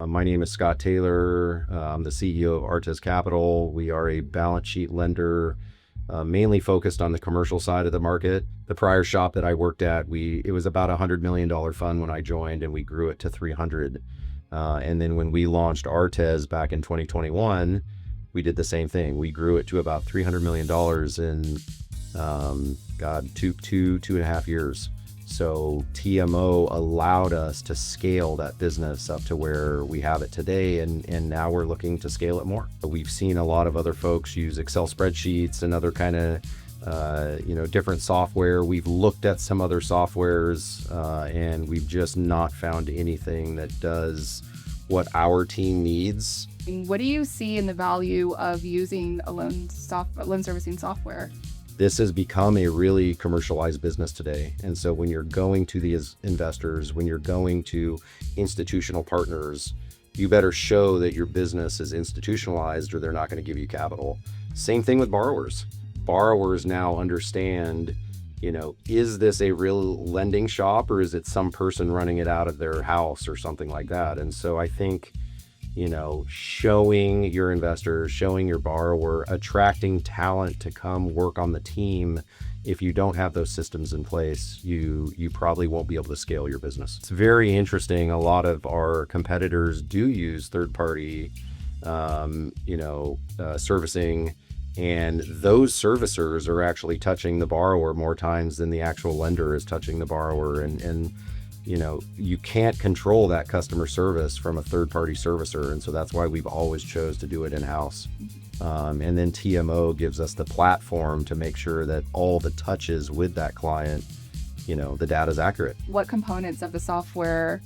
My name is Scott Taylor. I'm the CEO of Artes Capital. We are a balance sheet lender, mainly focused on the commercial side of the market. The prior shop that I worked at, it was about $100 million fund when I joined, and we grew it to 300. And then when we launched Artes back in 2021, we did the same thing. We grew it to about $300 million in, two and a half years. So TMO allowed us to scale that business up to where we have it today, and now we're looking to scale it more. We've seen a lot of other folks use Excel spreadsheets and other kind of different software. We've looked at some other softwares, and we've just not found anything that does what our team needs. What do you see in the value of using a loan servicing software? This has become a really commercialized business today. And so when you're going to these investors, when you're going to institutional partners, you better show that your business is institutionalized or they're not going to give you capital. Same thing with borrowers. Borrowers now understand, is this a real lending shop or is it some person running it out of their house or something like that? And so I think, showing your investors, showing your borrower, attracting talent to come work on the team. If you don't have those systems in place, you probably won't be able to scale your business. It's very interesting. A lot of our competitors do use third-party, servicing, and those servicers are actually touching the borrower more times than the actual lender is touching the borrower. And you can't control that customer service from a third-party servicer. And so that's why we've always chose to do it in-house. And then TMO gives us the platform to make sure that all the touches with that client, the data is accurate. What components of the software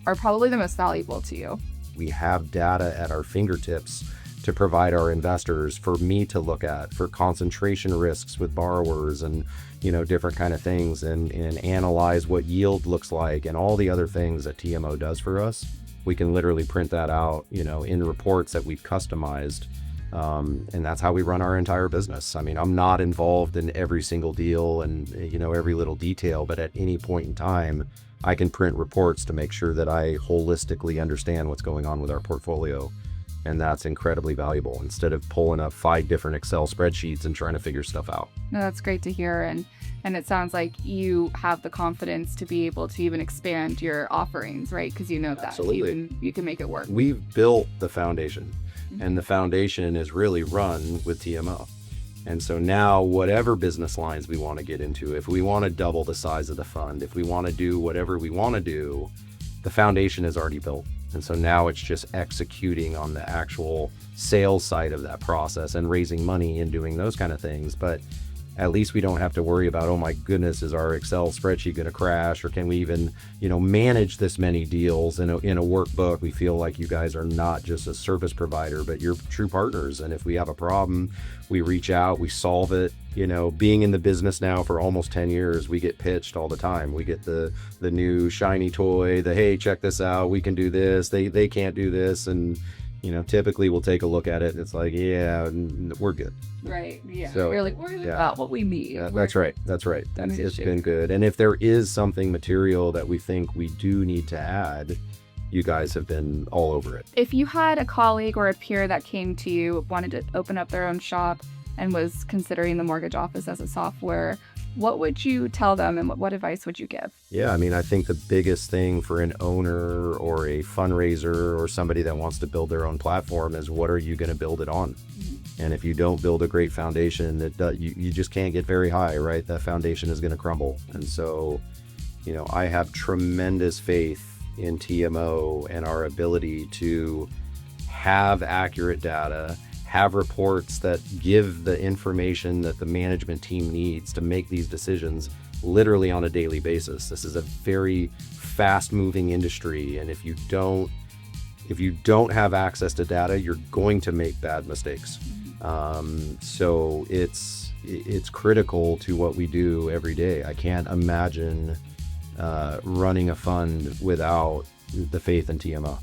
are probably the most valuable to you? We have data at our fingertips to provide our investors for me to look at for concentration risks with borrowers and different kind of things, and analyze what yield looks like and all the other things that TMO does for us. We can literally print that out in reports that we've customized, and that's how we run our entire business. I mean, I'm not involved in every single deal and every little detail, but at any point in time I can print reports to make sure that I holistically understand what's going on with our portfolio. And that's incredibly valuable instead of pulling up 5 different Excel spreadsheets and trying to figure stuff out. No, that's great to hear. And it sounds like you have the confidence to be able to even expand your offerings, right? Because that Absolutely. You can make it work. We've built the foundation, and the foundation is really run with TMO. And so now whatever business lines we want to get into, if we want to double the size of the fund, if we want to do whatever we want to do, the foundation is already built. And so now it's just executing on the actual sales side of that process and raising money and doing those kind of things. But at least we don't have to worry about, oh my goodness, is our Excel spreadsheet going to crash? Or can we even, manage this many deals in a workbook? We feel like you guys are not just a service provider, but you're true partners. And if we have a problem, we reach out, we solve it. Being in the business now for almost 10 years, we get pitched all the time. We get the new shiny toy, hey, check this out, we can do this, they can't do this. And typically we'll take a look at it and it's like, yeah, we're good. Right. Yeah. So, we're about what we need. Yeah, that's right. It's been good. And if there is something material that we think we do need to add, you guys have been all over it. If you had a colleague or a peer that came to you, wanted to open up their own shop and was considering the mortgage office as a software, what would you tell them and what advice would you give? Yeah, I think the biggest thing for an owner or a fundraiser or somebody that wants to build their own platform is, what are you going to build it on? And if you don't build a great foundation, you just can't get very high, right? That foundation is going to crumble. And so, I have tremendous faith in TMO and our ability to have accurate data, have reports that give the information that the management team needs to make these decisions literally on a daily basis. This is a very fast-moving industry, and if you don't have access to data, you're going to make bad mistakes. So it's critical to what we do every day. I can't imagine running a fund without the faith in TMO.